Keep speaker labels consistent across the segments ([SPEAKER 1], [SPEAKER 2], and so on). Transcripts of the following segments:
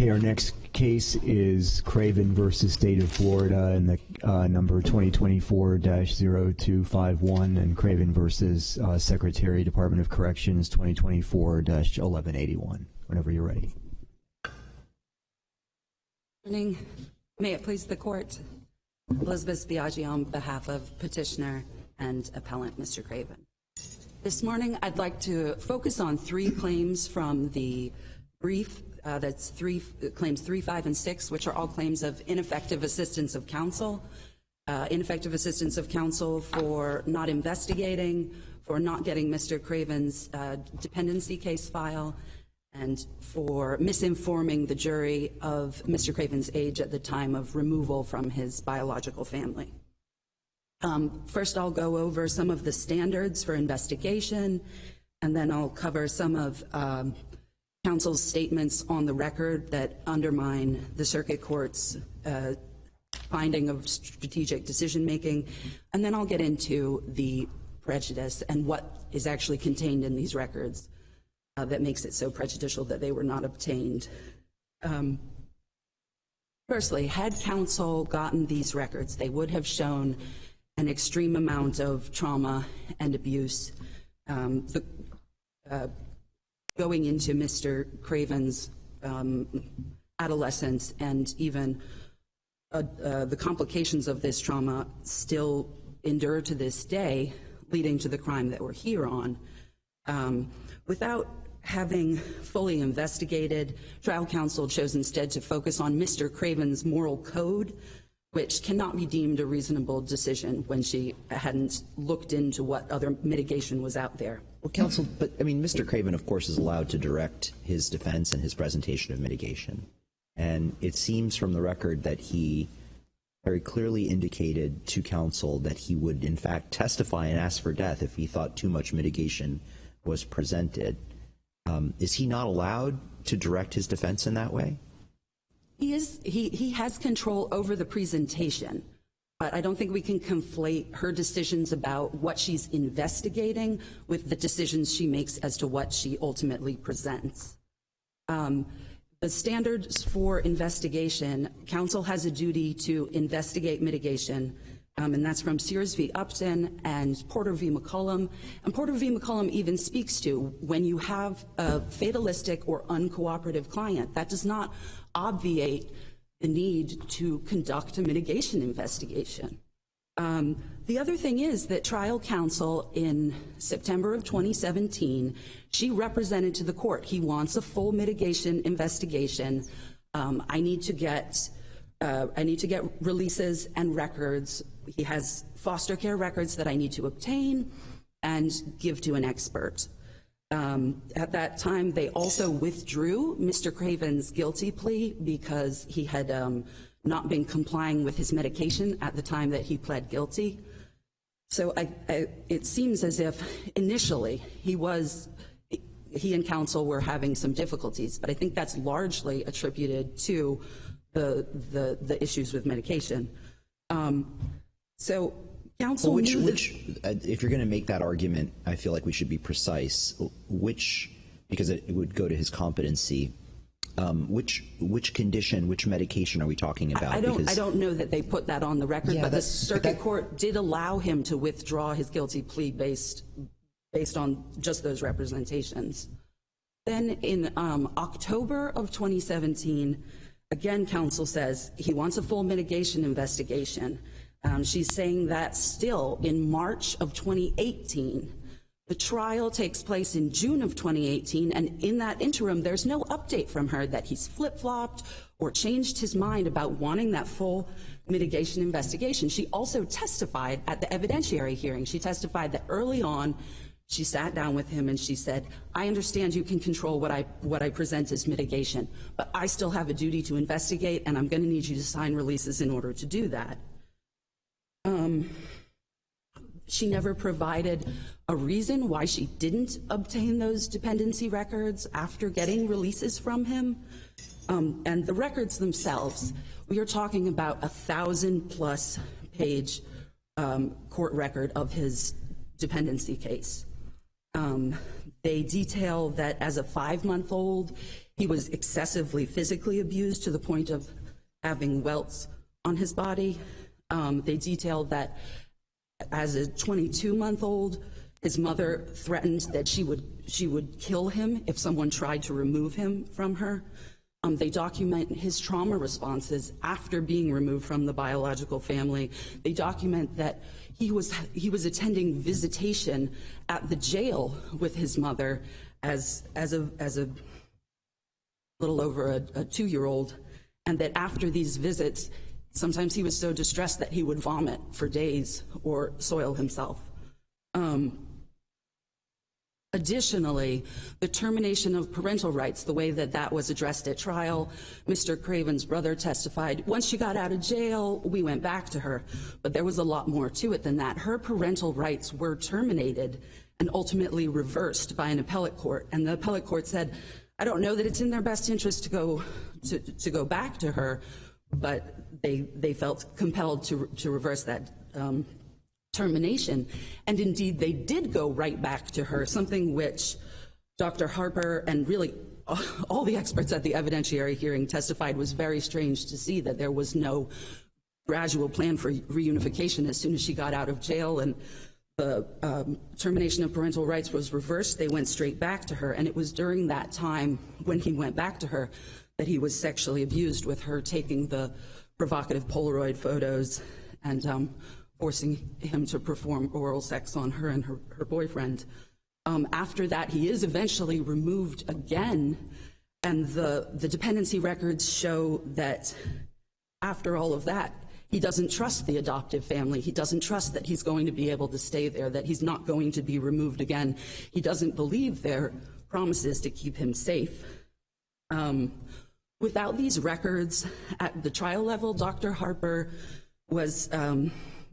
[SPEAKER 1] Okay, our next case is Craven versus State of Florida, and the number 2024-0251, and Craven versus Secretary, Department of Corrections, 2024-1181. Whenever you're ready.
[SPEAKER 2] Good morning. May it please the court. Elizabeth Biaggi on behalf of petitioner and appellant Mr. Craven. This morning, I'd like to focus on three claims from the brief. That's claims 3, 5, and 6, which are all claims of ineffective assistance of counsel. Ineffective assistance of counsel for not investigating, for not getting Mr. Craven's dependency case file, and for misinforming the jury of Mr. Craven's age at the time of removal from his biological family. First, I'll go over some of the standards for investigation, and then I'll cover some of counsel's statements on the record that undermine the circuit court's finding of strategic decision-making, and then I'll get into the prejudice and what is actually contained in these records that makes it so prejudicial that they were not obtained. Firstly, had counsel gotten these records, they would have shown an extreme amount of trauma and abuse going into Mr. Craven's adolescence, and even the complications of this trauma still endure to this day, leading to the crime that we're here on. Without having fully investigated, trial counsel chose instead to focus on Mr. Craven's moral code, which cannot be deemed a reasonable decision when she hadn't looked into what other mitigation was out there.
[SPEAKER 3] Well, counsel, but I mean, Mr. Craven, of course, is allowed to direct his defense and his presentation of mitigation. And it seems from the record that he very clearly indicated to counsel that he would, in fact, testify and ask for death if he thought too much mitigation was presented. Is he not allowed to direct his defense in that way?
[SPEAKER 2] He is. He has control over the presentation, but I don't think we can conflate her decisions about what she's investigating with the decisions she makes as to what she ultimately presents. The standards for investigation, counsel has a duty to investigate mitigation, and that's from Sears v. Upton and Porter v. McCollum. And Porter v. McCollum even speaks to when you have a fatalistic or uncooperative client, that does not obviate the need to conduct a mitigation investigation. The other thing is that trial counsel in September of 2017, she represented to the court, he wants a full mitigation investigation. I need to get releases and records. He has foster care records that I need to obtain and give to an expert. At that time, they also withdrew Mr. Craven's guilty plea because he had not been complying with his medication at the time that he pled guilty. So it seems as if initially he and counsel were having some difficulties, but I think that's largely attributed to the issues with medication. So counsel
[SPEAKER 3] if you're going to make that argument, I feel like we should be precise. Because it would go to his competency. Which condition, which medication are we talking about?
[SPEAKER 2] I don't know that they put that on the record, but the circuit court did allow him to withdraw his guilty plea based on just those representations. Then in October of 2017, again, counsel says he wants a full mitigation investigation. She's saying that still in March of 2018. The trial takes place in June of 2018, and in that interim, there's no update from her that he's flip-flopped or changed his mind about wanting that full mitigation investigation. She also testified at the evidentiary hearing. She testified that early on, she sat down with him and she said, I understand you can control what I present as mitigation, but I still have a duty to investigate, and I'm going to need you to sign releases in order to do that. She never provided a reason why she didn't obtain those dependency records after getting releases from him. And the records themselves, we are talking about 1,000+ page court record of his dependency case. They detail that as a 5-month-old, He was excessively physically abused to the point of having welts on his body. They detailed that as a 22-month-old, his mother threatened that she would kill him if someone tried to remove him from her. They document his trauma responses after being removed from the biological family. They document that he was attending visitation at the jail with his mother as a little over a 2-year-old, and that after these visits, sometimes he was so distressed that he would vomit for days or soil himself. Additionally, the termination of parental rights, the way that was addressed at trial, Mr. Craven's brother testified, once she got out of jail, we went back to her. But there was a lot more to it than that. Her parental rights were terminated and ultimately reversed by an appellate court. And the appellate court said, I don't know that it's in their best interest to go back to her, but they felt compelled to reverse that termination. And indeed, they did go right back to her, something which Dr. Harper and really all the experts at the evidentiary hearing testified was very strange to see, that there was no gradual plan for reunification. As soon as she got out of jail and the termination of parental rights was reversed, they went straight back to her. And it was during that time when he went back to her that he was sexually abused, with her taking the provocative Polaroid photos and forcing him to perform oral sex on her and her boyfriend. After that, he is eventually removed again, and the dependency records show that after all of that, he doesn't trust the adoptive family. He doesn't trust that he's going to be able to stay there, that he's not going to be removed again. He doesn't believe their promises to keep him safe. Without these records at the trial level, Dr. Harper was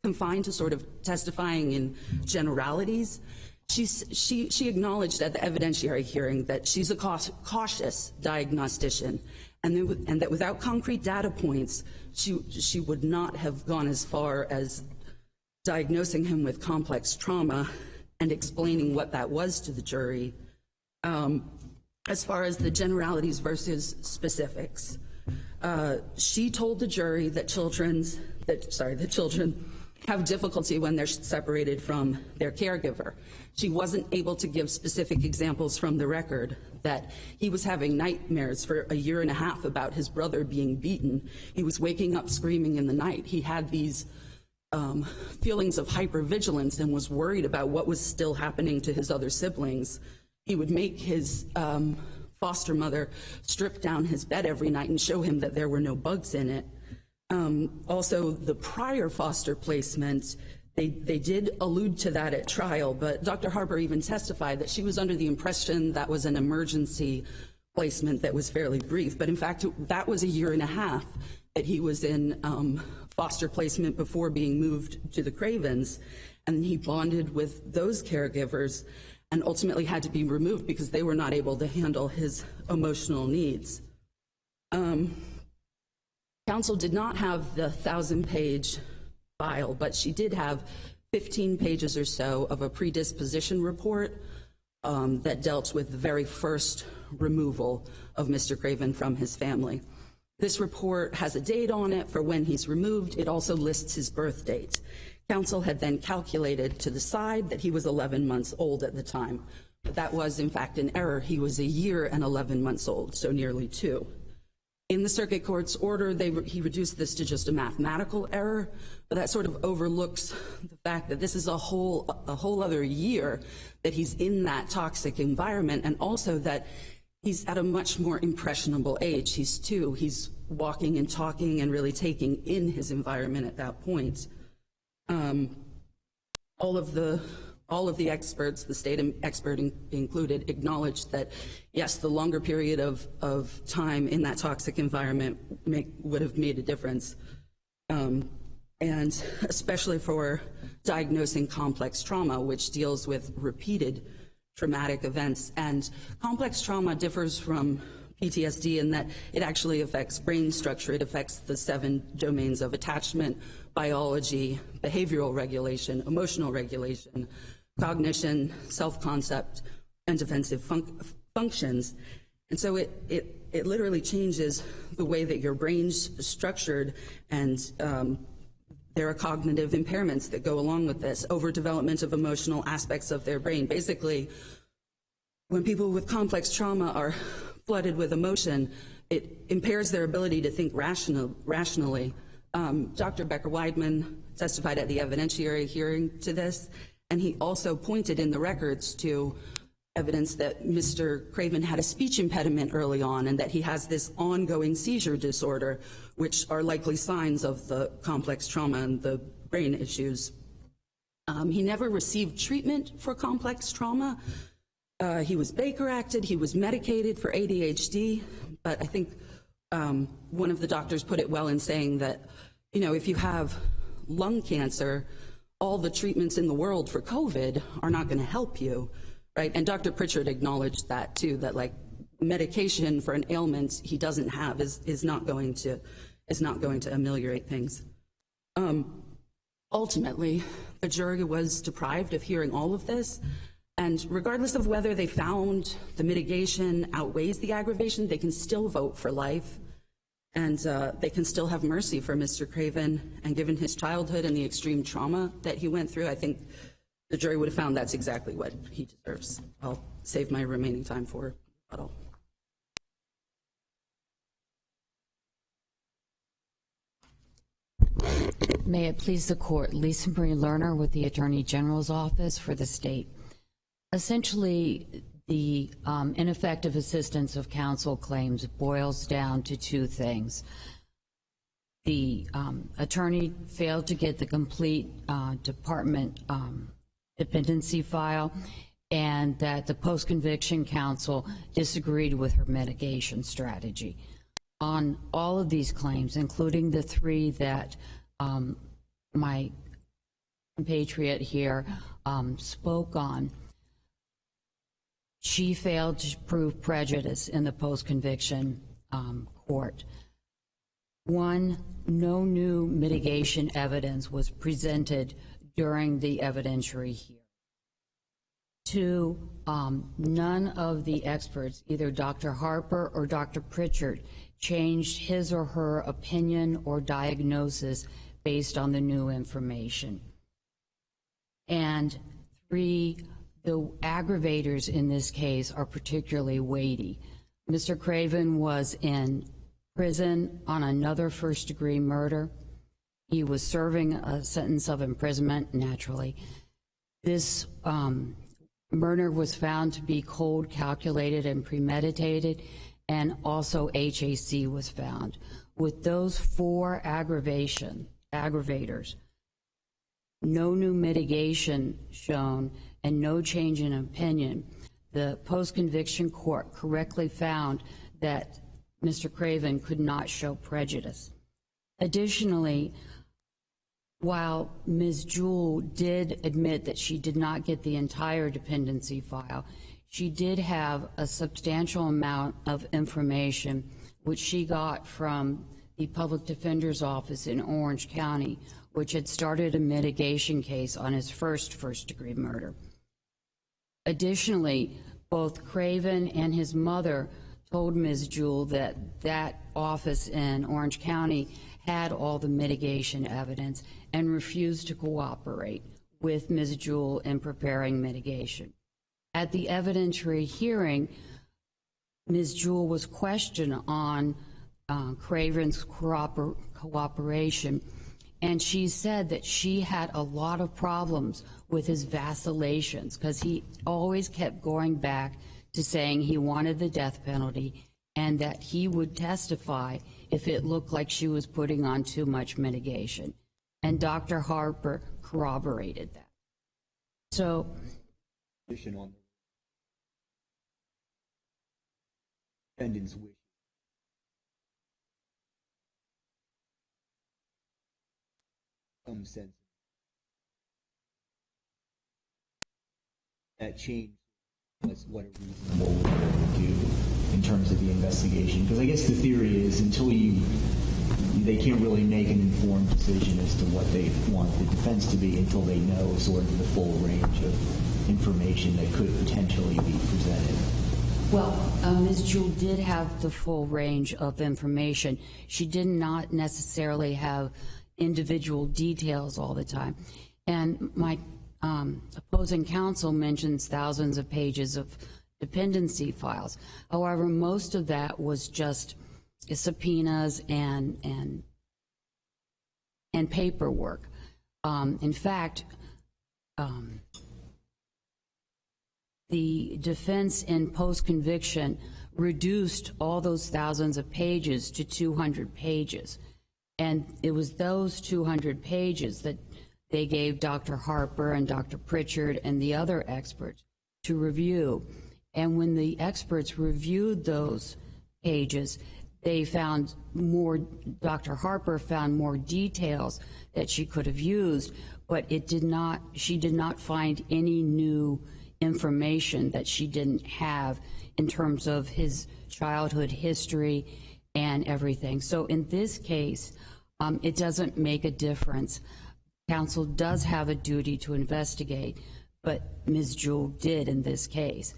[SPEAKER 2] confined to sort of testifying in generalities. She acknowledged at the evidentiary hearing that she's a cautious diagnostician, and that without concrete data points, she would not have gone as far as diagnosing him with complex trauma and explaining what that was to the jury. As far as the generalities versus specifics, she told the jury that children have difficulty when they're separated from their caregiver. She wasn't able to give specific examples from the record, that he was having nightmares for a year and a half about his brother being beaten. He was waking up screaming in the night. He had these feelings of hypervigilance and was worried about what was still happening to his other siblings. He would make his foster mother strip down his bed every night and show him that there were no bugs in it. Also, the prior foster placement, they did allude to that at trial, but Dr. Harper even testified that she was under the impression that was an emergency placement that was fairly brief. But in fact, that was a year and a half that he was in foster placement before being moved to the Cravens, and he bonded with those caregivers and ultimately had to be removed because they were not able to handle his emotional needs. Counsel did not have the 1,000-page file, but she did have 15 pages or so of a predisposition report that dealt with the very first removal of Mr. Craven from his family. This report has a date on it for when he's removed. It also lists his birth date. Counsel had then calculated to the side that he was 11 months old at the time. But that was, in fact, an error. He was a year and 11 months old, so nearly 2. In the circuit court's order, he reduced this to just a mathematical error, but that sort of overlooks the fact that this is a whole other year that he's in that toxic environment, and also that he's at a much more impressionable age. He's 2. He's walking and talking and really taking in his environment at that point. All of the experts, the state expert included, acknowledged that, yes, the longer period of time in that toxic environment would have made a difference, and especially for diagnosing complex trauma, which deals with repeated traumatic events. And complex trauma differs from PTSD in that it actually affects brain structure. It affects the 7 domains of attachment, biology, behavioral regulation, emotional regulation, cognition, self-concept, and defensive functions. And so it literally changes the way that your brain's structured, and there are cognitive impairments that go along with this, overdevelopment of emotional aspects of their brain. Basically, when people with complex trauma are flooded with emotion, it impairs their ability to think rationally. Dr. Becker-Weidman testified at the evidentiary hearing to this, and he also pointed in the records to evidence that Mr. Craven had a speech impediment early on, and that he has this ongoing seizure disorder, which are likely signs of the complex trauma and the brain issues. He never received treatment for complex trauma. He was Baker Acted, he was medicated for ADHD, but I think one of the doctors put it well in saying that, you know, if you have lung cancer, all the treatments in the world for COVID are not going to help you. Right, and Dr. Pritchard acknowledged that too, that like medication for an ailment he doesn't have is not going to ameliorate things. Ultimately, the jury was deprived of hearing all of this, and regardless of whether they found the mitigation outweighs the aggravation, they can still vote for life, and they can still have mercy for Mr. Craven. And given his childhood and the extreme trauma that he went through, I think the jury would have found that's exactly what he deserves. I'll save my remaining time for rebuttal.
[SPEAKER 4] May it please the court, Lisa Marie Lerner with the Attorney General's Office for the state. Essentially, the ineffective assistance of counsel claims boils down to two things. The attorney failed to get the complete department dependency file, and that the post-conviction counsel disagreed with her mitigation strategy. On all of these claims, including the three that my compatriot here spoke on, she failed to prove prejudice in the post-conviction court. One, no new mitigation evidence was presented during the evidentiary hearing. Two, none of the experts, either Dr. Harper or Dr. Pritchard, changed his or her opinion or diagnosis based on the new information. And three, the aggravators in this case are particularly weighty. Mr. Craven was in prison on another first-degree murder. He was serving a sentence of imprisonment, naturally. This murder was found to be cold, calculated, and premeditated, and also HAC was found. With those four aggravators, no new mitigation shown, and no change in opinion, the post-conviction court correctly found that Mr. Craven could not show prejudice. Additionally, while Ms. Jewell did admit that she did not get the entire dependency file, she did have a substantial amount of information which she got from the public defender's office in Orange County, which had started a mitigation case on his first-degree murder. Additionally, both Craven and his mother told Ms. Jewell that that office in Orange County had all the mitigation evidence and refused to cooperate with Ms. Jewell in preparing mitigation. At the evidentiary hearing, Ms. Jewell was questioned on Craven's cooperation, and she said that she had a lot of problems with his vacillations because he always kept going back to saying he wanted the death penalty and that he would testify if it looked like she was putting on too much mitigation. And Dr. Harper corroborated that. So,
[SPEAKER 1] on the defendant's wish. Some sense that change was what a reasonable would do in terms of the investigation. Because I guess the theory is they can't really make an informed decision as to what they want the defense to be until they know sort of the full range of information that could potentially be presented.
[SPEAKER 4] Well, Ms. Jewell did have the full range of information. She did not necessarily have individual details all the time. And my opposing counsel mentions thousands of pages of dependency files. However, most of that was just subpoenas and paperwork. In fact, the defense in post-conviction reduced all those thousands of pages to 200 pages. And it was those 200 pages that they gave Dr. Harper and Dr. Pritchard and the other experts to review. And when the experts reviewed those pages, they found more, Dr. Harper found more details that she could have used, but she did not find any new information that she didn't have in terms of his childhood history and everything. So in this case, it doesn't make a difference. Counsel does have a duty to investigate, but Ms. Jewell did in this case.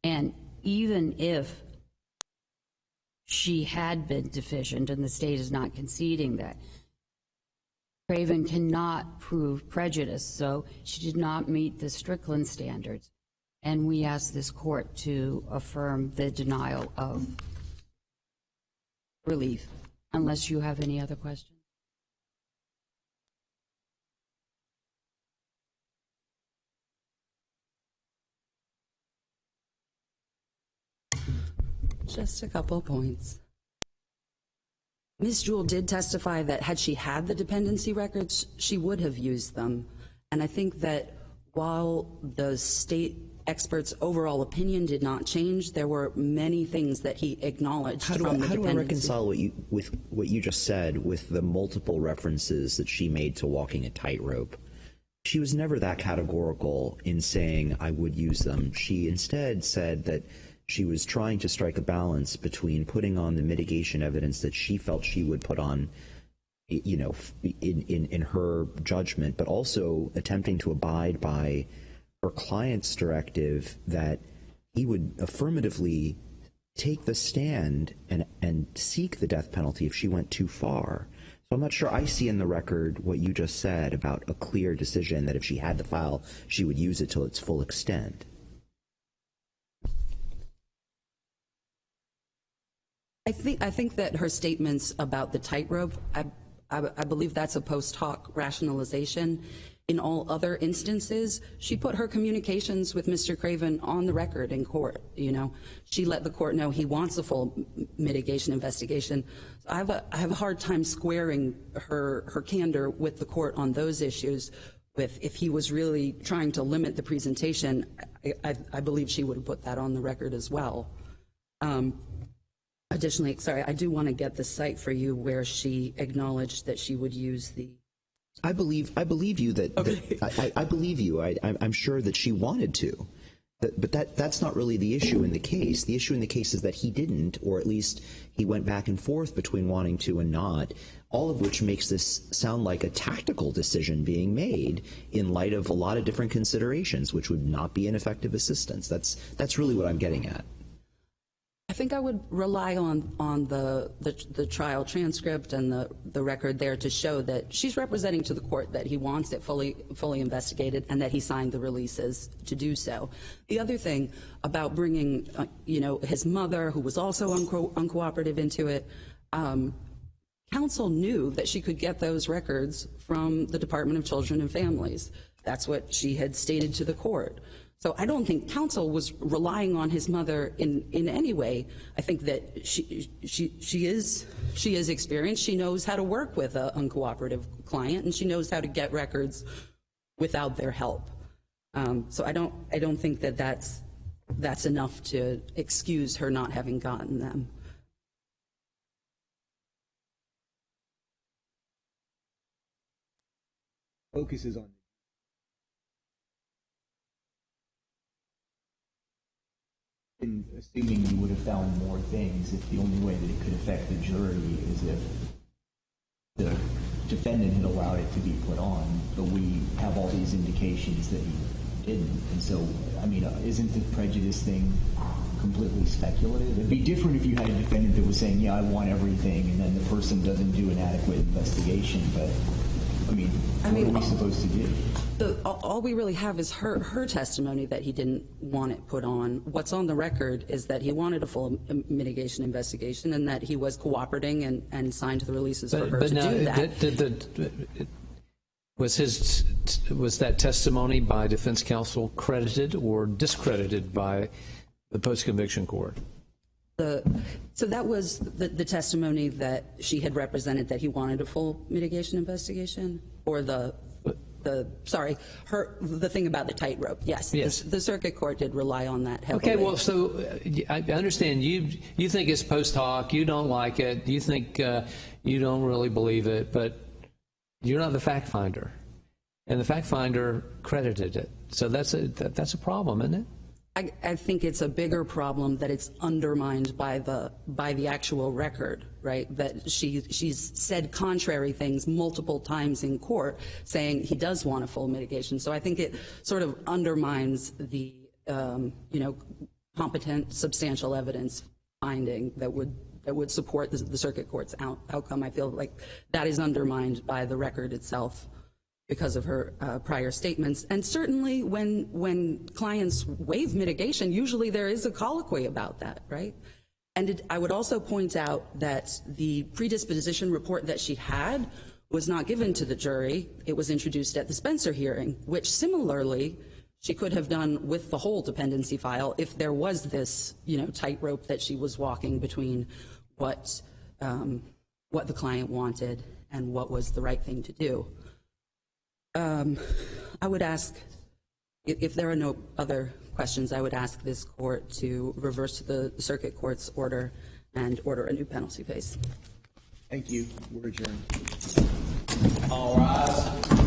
[SPEAKER 4] And even if she had been deficient, and the state is not conceding that, Craven cannot prove prejudice, so she did not meet the Strickland standards. And we ask this court to affirm the denial of relief, unless you have any other questions.
[SPEAKER 2] Just a couple points. Ms. Jewell did testify that had she had the dependency records, she would have used them. And I think that while the state expert's overall opinion did not change, there were many things that he acknowledged from the dependency.
[SPEAKER 3] How do I reconcile with what you just said with the multiple references that she made to walking a tightrope? She was never that categorical in saying, I would use them. She instead said that she was trying to strike a balance between putting on the mitigation evidence that she felt she would put on, you know, in her judgment, but also attempting to abide by her client's directive that he would affirmatively take the stand and seek the death penalty if she went too far. So I'm not sure I see in the record what you just said about a clear decision that if she had the file, she would use it till its full extent.
[SPEAKER 2] I think that her statements about the tightrope, I believe that's a post hoc rationalization. In all other instances, she put her communications with Mr. Craven on the record in court. You know, she let the court know he wants a full mitigation investigation. I have a hard time squaring her candor with the court on those issues. With if he was really trying to limit the presentation, I believe she would have put that on the record as well. Additionally, sorry, I do want to get the site for you where she acknowledged that she would use the.
[SPEAKER 3] I believe you that, okay. I believe you. I'm sure that she wanted to, but that's not really the issue in the case. The issue in the case is that he didn't, or at least he went back and forth between wanting to and not, all of which makes this sound like a tactical decision being made in light of a lot of different considerations, which would not be ineffective assistance. That's really what I'm getting at.
[SPEAKER 2] I think I would rely on the trial transcript and the record there to show that she's representing to the court that he wants it fully investigated and that he signed the releases to do so. The other thing about bringing, his mother, who was also uncooperative into it, counsel knew that she could get those records from the Department of Children and Families. That's what she had stated to the court. So I don't think counsel was relying on his mother in any way. I think that she is experienced. She knows how to work with an uncooperative client, and she knows how to get records without their help. So I don't think that that's enough to excuse her not having gotten them.
[SPEAKER 1] Focuses on. Assuming you would have found more things, if the only way that it could affect the jury is if the defendant had allowed it to be put on, but we have all these indications that he didn't. And so, I mean, isn't the prejudice thing completely speculative. It'd be different if you had a defendant that was saying, yeah, I want everything, and then the person doesn't do an adequate investigation. But, I mean, what are we supposed to do?
[SPEAKER 2] All we really have is her testimony that he didn't want it put on. What's on the record is that he wanted a full mitigation investigation and that he was cooperating and signed the releases for her to do that.
[SPEAKER 5] Was that testimony by defense counsel credited or discredited by the post-conviction court?
[SPEAKER 2] So that was the testimony that she had represented, that he wanted a full mitigation investigation, or the thing about the tightrope. Yes. The circuit court did rely on that heavily.
[SPEAKER 5] Okay, well, so I understand you think it's post hoc, you don't like it, you think you don't really believe it, but you're not the fact finder, and the fact finder credited it. So that's a problem, isn't it?
[SPEAKER 2] I think it's a bigger problem that it's undermined by the actual record, right? That she's said contrary things multiple times in court, saying he does want a full mitigation. So I think it sort of undermines the competent, substantial evidence finding that would support the circuit court's outcome. I feel like that is undermined by the record itself because of her prior statements. And certainly when clients waive mitigation, usually there is a colloquy about that, right? And I would also point out that the predisposition report that she had was not given to the jury. It was introduced at the Spencer hearing, which similarly she could have done with the whole dependency file if there was this, tightrope that she was walking between what the client wanted and what was the right thing to do. I would ask, if there are no other questions, I would ask this court to reverse the circuit court's order and order a new penalty phase.
[SPEAKER 1] Thank you. We're adjourned.
[SPEAKER 6] All rise.